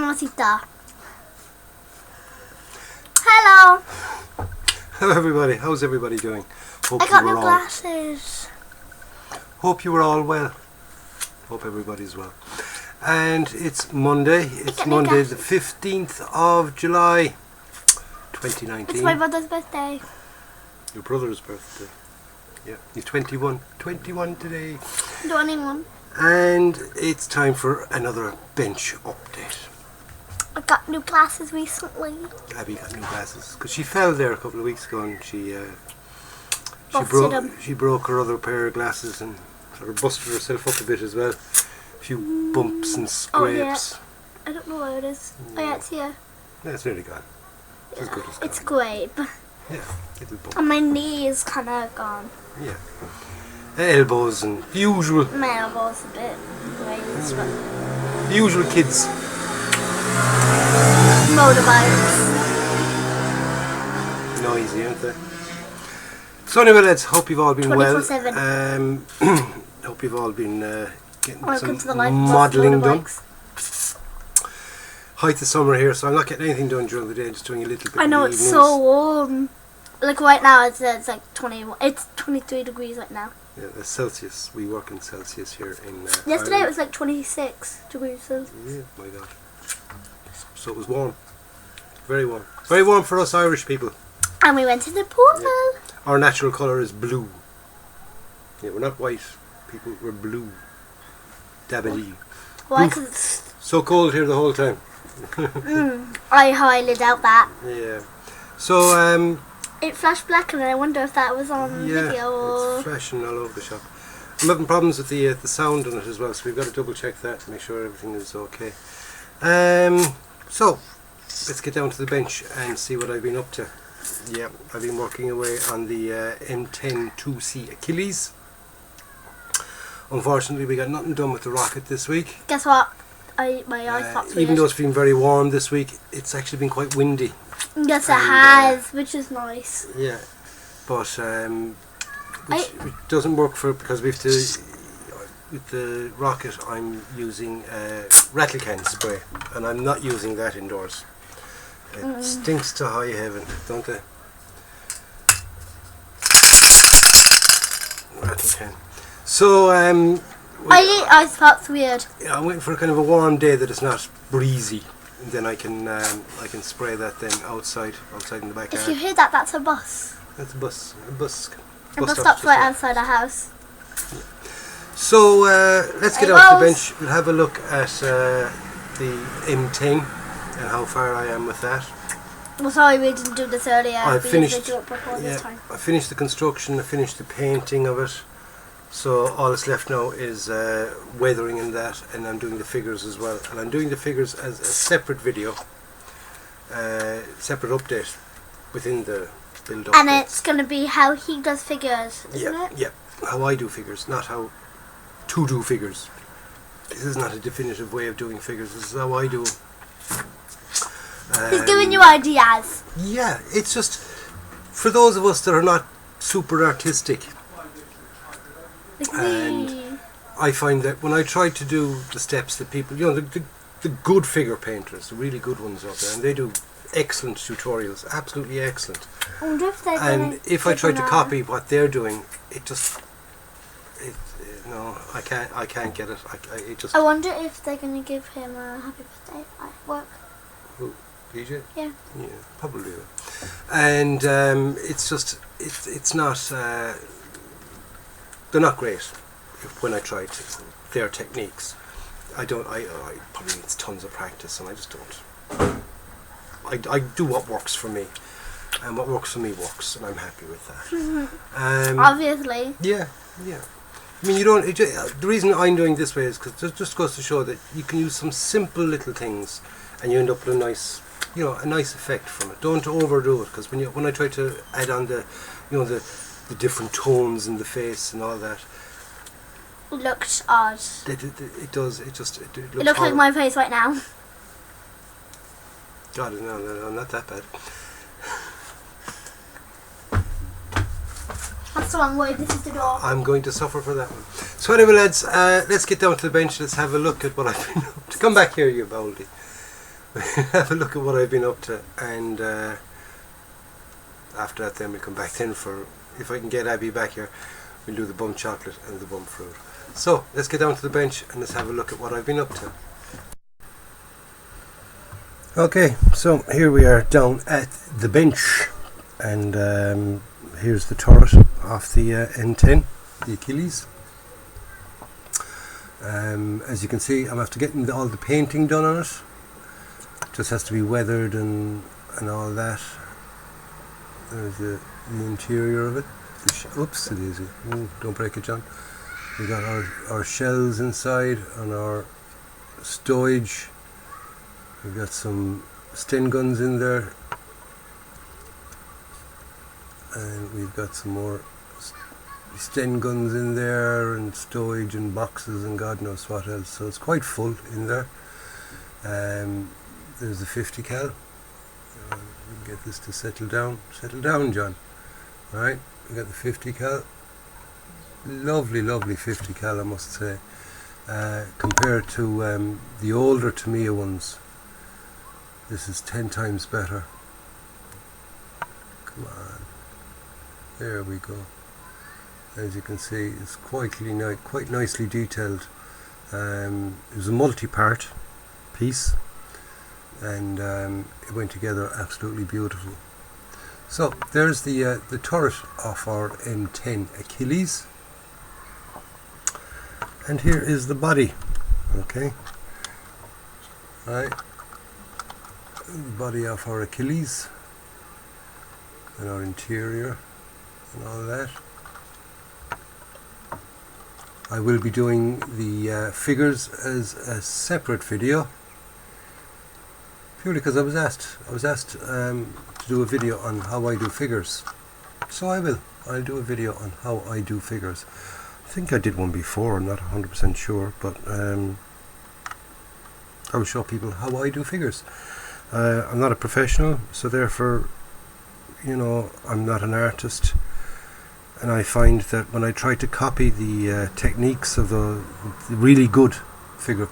Mamacita. Hello. Hello everybody, how's everybody doing? Hope I got new glasses. Hope you were all well. Hope everybody's well. And it's Monday. It's Monday the 15th of July 2019. It's my brother's birthday. Your brother's birthday. Yeah, he's 21. 21 today. 21. And it's time for another bench update. I got new glasses recently. Abby got new glasses because she fell there a couple of weeks ago and she broke her other pair of glasses and sort of busted herself up a bit as well. A few bumps and scrapes. Oh, yeah. I don't know where it is. Oh yeah, it's here. Yeah, it's nearly gone. It's as good as gone. It's grape. Yeah, little bump. And my knee is kind of gone. Yeah. Elbows and the usual. My elbow's a bit raised, but... The usual kids. Motorbikes. Noisy, aren't they? So anyway, lads, hope you've all been well. 24/7. Hope you've all been getting Welcome some to the modelling done. Height of summer here, so I'm not getting anything done during the day, just doing a little bit. I know, it's so warm. Like right now, it's like 21. It's 23 degrees right now. Yeah, that's Celsius. We work in Celsius here in Yesterday Ireland. it was like 26 degrees Celsius. Yeah, my God. So it was warm. Very warm. Very warm for us Irish people. And we went to the pool. Yeah. Our natural colour is blue. Yeah, we're not white people, we're blue. Dabbity. Why? Because it's... So cold here the whole time. I highly doubt that. Yeah. So, it flashed black and I wonder if that was on video or... it's flashing all over the shop. I'm having problems with the sound on it as well, so we've got to double check that to make sure everything is okay. So, let's get down to the bench and see what I've been up to. Yeah, I've been working away on the M10 2C Achilles. Unfortunately, we got nothing done with the rocket this week. Guess what? My eye popped weird. Even though it's been very warm this week, it's actually been quite windy. Yes, it has, which is nice. Yeah, but which doesn't work because we have to. With the rocket, I'm using rattle can spray, and I'm not using that indoors. It stinks to high heaven, don't they? Rattle can. So I thought weird. Yeah, I'm waiting for kind of a warm day that it's not breezy, and then I can spray that then outside in the backyard. If you hear that, that's a bus. That's a bus. A bus stops right outside our house. Yeah. So let's get off the bench. We'll have a look at the M10 and how far I am with that. Well, sorry we didn't do this earlier. I finished the construction. I finished the painting of it. So all that's left now is weathering in that, and I'm doing the figures as well. And I'm doing the figures as a separate video, separate update within the build-up. And it's going to be how he does figures, isn't it? Yeah, how I do figures, not how to do figures. This is not a definitive way of doing figures. This is how I do them. He's giving you ideas. Yeah, it's just for those of us that are not super artistic. And I find that when I try to do the steps that people, the good figure painters, the really good ones out there, and they do excellent tutorials, absolutely excellent. I wonder if they're and if I try to copy what they're doing, no, I can't get it. I wonder if they're going to give him a happy birthday at work. Who? DJ? Yeah. Yeah, probably. And it's it's not. They're not great when I try their techniques. I probably needs tons of practice, and I just don't. I do what works for me, and what works for me works, and I'm happy with that. Obviously. Yeah. I mean, the reason I'm doing this way is because it just goes to show that you can use some simple little things, and you end up with a nice effect from it. Don't overdo it, because when I try to add on the different tones in the face and all that, It looks odd. It does. It looks like my face right now. God, no, not that bad. That's the wrong way. This is the door. I'm going to suffer for that one. So anyway, lads, let's get down to the bench. Let's have a look at what I've been up to. Come back here, you baldy. have a look at what I've been up to, and after that then we'll come back in for, if I can get Abby back here, we'll do the B.U.M chocolate and the B.U.M fruit. So let's get down to the bench and let's have a look at what I've been up to. Okay, so here we are down at the bench, and here's the turret off the M10, the Achilles. As you can see, I'm after getting all the painting done on it. Just has to be weathered and all that. There's the interior of it. Oops, it is. Ooh, don't break it, John. We got our shells inside and our stowage. We've got some Sten guns in there, and we've got some more Sten guns in there, and stowage and boxes and God knows what else. So it's quite full in there. There's the 50 cal. We'll get this to settle down. Settle down, John. Alright, we got the 50 cal. Lovely, lovely 50 cal, I must say. Compared to the older Tamiya ones, this is 10 times better. Come on. There we go. As you can see, it's quite nicely detailed. It was a multi-part piece, and it went together absolutely beautiful. So there's the turret of our M10 Achilles, and here is the body. Okay, right, the body of our Achilles and our interior and all that. I will be doing the figures as a separate video, purely because I was asked to do a video on how I do figures. So I'll do a video on how I do figures. I think I did one before, I'm not 100% sure, but I will show people how I do figures. I'm not a professional, so therefore, you know, I'm not an artist. And I find that when I try to copy the techniques of the really good figure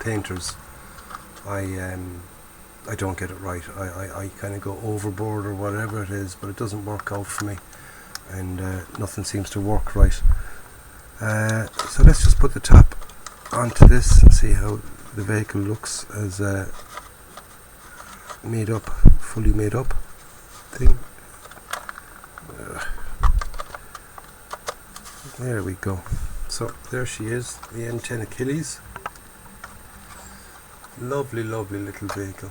painters, I don't get it right. I kind of go overboard or whatever it is, but it doesn't work out for me, and nothing seems to work right. So let's just put the top onto this and see how the vehicle looks as made up, fully made up thing. There we go. So there she is, the M10 Achilles. Lovely, lovely little vehicle.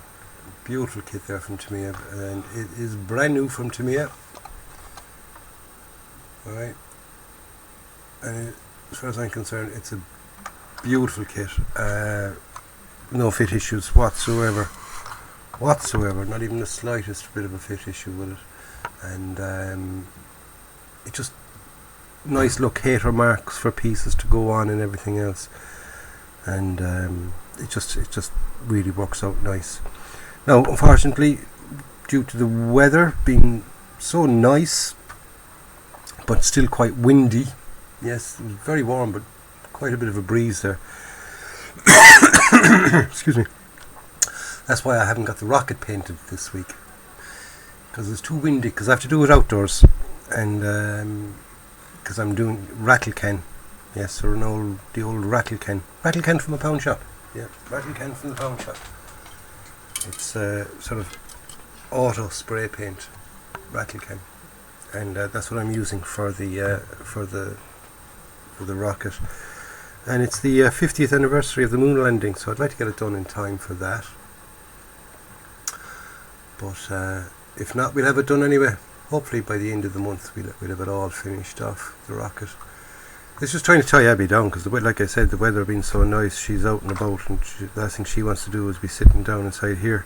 Beautiful kit there from Tamiya, and it is brand new from Tamiya. Alright, and as far as I'm concerned, it's a beautiful kit. No fit issues whatsoever. Not even the slightest bit of a fit issue with it. And it just nice locator marks for pieces to go on and everything else, and it just really works out nice. Now, unfortunately, due to the weather being so nice but still quite windy, yes, it was very warm but quite a bit of a breeze there. Excuse me. That's why I haven't got the rocket painted this week, because it's too windy, because I have to do it outdoors, and because I'm doing rattle can. Yes, or the old rattle can from a pound shop. Yeah, rattle can from the pound shop. It's sort of auto spray paint rattle can, and that's what I'm using for the rocket. And it's the 50th anniversary of the moon landing, so I'd like to get it done in time for that. But if not, we'll have it done anyway. Hopefully by the end of the month we'll have it all finished off, the rocket. It's just trying to tie Abby down, because like I said, the weather being so nice, she's out and about, and the last thing she wants to do is be sitting down inside here.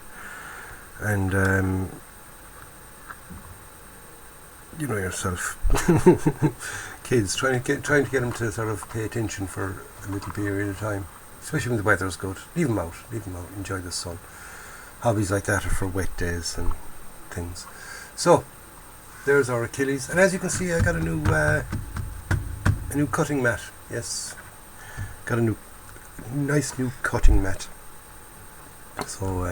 And you know yourself, kids trying to get them to sort of pay attention for a little period of time, especially when the weather's good. Leave them out, enjoy the sun. Hobbies like that are for wet days and things. So there's our Achilles, and as you can see, I got a new cutting mat. Yes, got a nice new cutting mat. So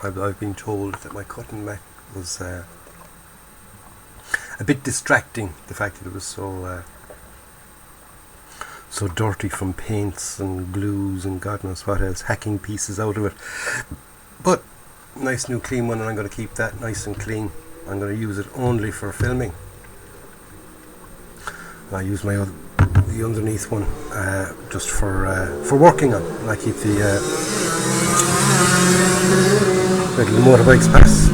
I've been told that my cutting mat was a bit distracting. The fact that it was so dirty from paints and glues and God knows what else, hacking pieces out of it. But nice new clean one, and I'm going to keep that nice and clean. I'm going to use it only for filming. I use the underneath one just for working on. And I keep the little motorbikes pass,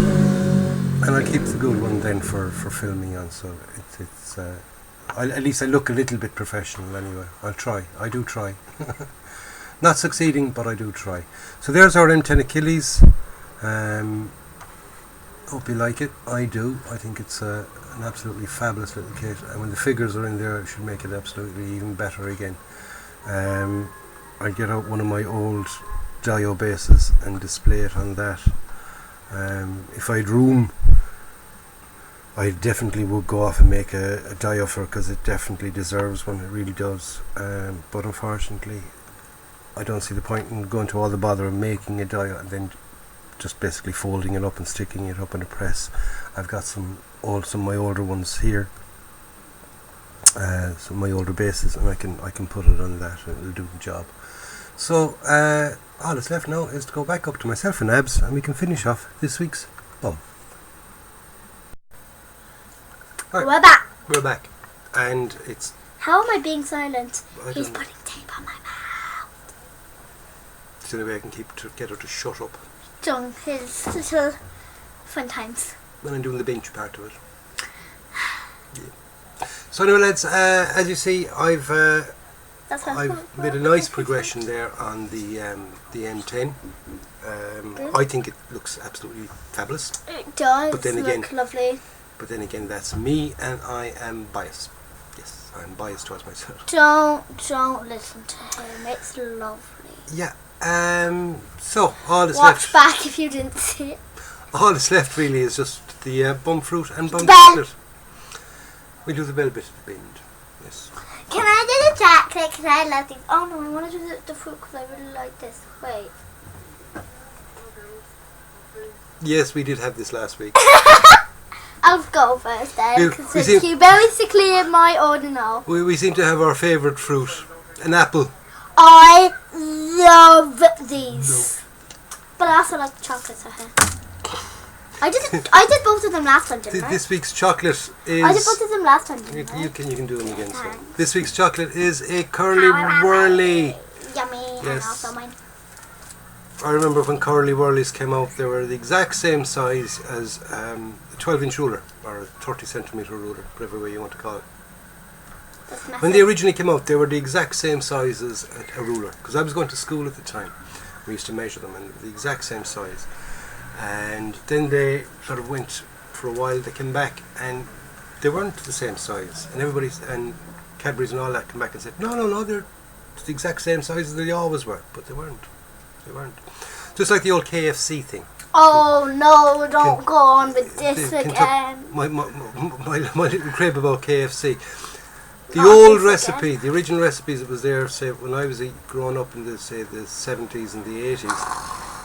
and I keep the good one then for filming on. So it's at least I look a little bit professional anyway. I'll try. I do try. Not succeeding, but I do try. So there's our M10 Achilles. Hope you like it. I do. I think it's an absolutely fabulous little kit, and when the figures are in there, it should make it absolutely even better again. I get out one of my old Dio bases and display it on that. If I had room, I definitely would go off and make a Dio for it, because it definitely deserves one. It really does. But unfortunately, I don't see the point in going to all the bother of making a Dio and then just basically folding it up and sticking it up in a press. I've got some of my older ones here, some of my older bases, and I can put it on that and it'll do the job. So all that's left now is to go back up to myself and Abs, and we can finish off this week's B.U.M. Right. We're back, and it's... How am I being silent? He's putting tape on my mouth. It's the only way I can get her to shut up. Doing his little fun times. When I'm doing the bench part of it. Yeah. So anyway, lads, as you see, I've made a nice progression there on the M10. I think it looks absolutely fabulous. It does. But then again, look lovely. But then again, that's me, and I am biased. Yes, I'm biased towards myself. Don't listen to him. It's lovely. Yeah. So all that's Watch left. back if you didn't see it. All that's left really is just the B.U.M fruit and B.U.M Bell. chocolate. We do the bell bit at the end. Yes. Can I do the chocolate? Because I love these. Oh no, I want to do the fruit because I really like this. Wait. Yes, we did have this last week. I'll go first then, We because seem- you basically in my order now. We seem to have our favourite fruit, an apple. I love these. But I also like the chocolates are here. I did both of them last time, didn't I? This week's chocolate is... I did both of them last time, didn't I? You can do them again. So. Thanks. This week's chocolate is a Curly Whirly. Yummy, and Yes. also mine. I remember when Curly Whirlies came out, they were the exact same size as a 12-inch ruler, or a 30-centimetre ruler, whatever way you want to call it. That's When massive. they originally came out, they were the exact same size as a ruler, because I was going to school at the time. We used to measure them, and the exact same size. And then they sort of went for a while. They came back, and they weren't the same size. And Cadbury's and all that came back and said, no, they're the exact same size as they always were. But they weren't. Just like the old KFC thing. Oh no! Don't go on with this again. My little crib about KFC. The old recipe, the original recipes that was there, say when I was growing up in the 70s and the 80s,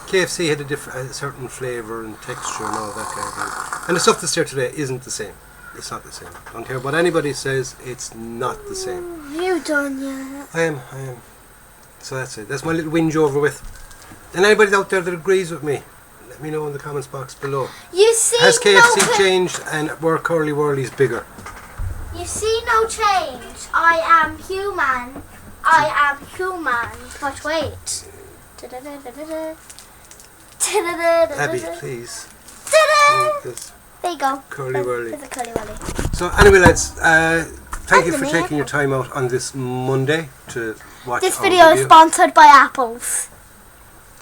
KFC had a certain flavour and texture and all that kind of thing. And the stuff that's there today isn't the same. It's not the same. I don't care what anybody says, it's not the same. You done yet? I am. So that's it. That's my little whinge over with. And anybody out there that agrees with me, let me know in the comments box below. You see, Has KFC changed, and were Curly Whirlies bigger? You see no change. I am human. But wait. Abby, please. This There you go. Curly Whirly. There's a curly whirly. So anyway, lads, thank you for Underneath. taking your time out on this Monday to watch This our video is sponsored by apples.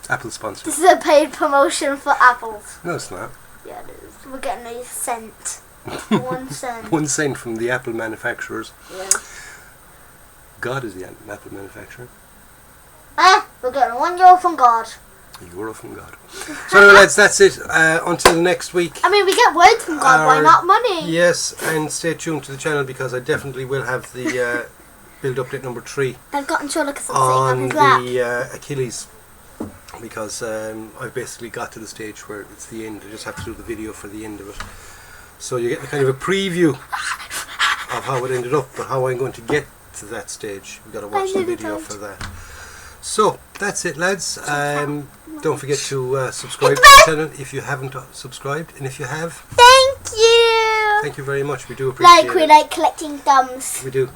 Apple sponsor. This is a paid promotion for apples. No, it's not. Yeah, it is. We're getting a cent. 1 cent. 1 cent from the apple manufacturers. Yeah. God is the apple manufacturer. We're getting €1 from God. €1 from God. So anyway, lads, that's it. Until next week. I mean, we get words from God. Why not money? Yes, and stay tuned to the channel because I definitely will have the build update number 3 I've gotten sure look at something on on his lap. the Achilles. because I've basically got to the stage where it's the end. I just have to do the video for the end of it. So you get kind of a preview of how it ended up, but how I'm going to get to that stage, we've got to watch the video for that. So that's it, lads. Don't forget to subscribe to the channel if you haven't subscribed, and if you have, thank you. Thank you very much. We do appreciate it. We like collecting thumbs. We do.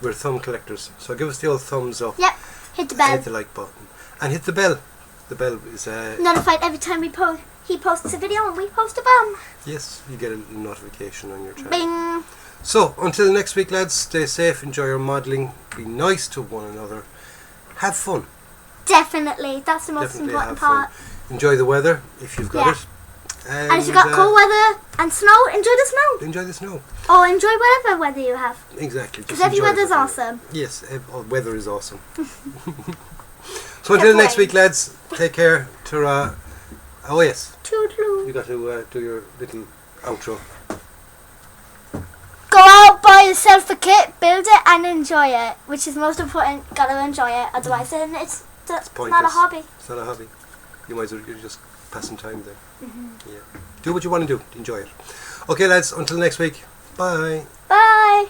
We're thumb collectors. So give us the old thumbs up. Yep. Hit the bell. Hit the like button and hit the bell. The bell is notified every time he posts a video and we post a BUM. Yes, you get a little notification on your channel. Bing. So until next week, lads, stay safe, enjoy your modelling, be nice to one another, have fun. Definitely, that's the most important part. Enjoy the weather if you've got it. And if you've got cold weather and snow, enjoy the snow. Enjoy the snow. Or enjoy whatever weather you have. Exactly. Because every weather's awesome. Yes, weather is awesome. So until next week, lads, take care. Ta-ra. Oh yes. Toodaloo. You got to do your little outro. Go out, buy yourself a kit, build it and enjoy it. Which is most important, gotta enjoy it. Otherwise then it's not a hobby. It's not a hobby. You might as well, you're just passing time there. Yeah. Do what you want to do. Enjoy it. Okay, lads, until next week. Bye. Bye.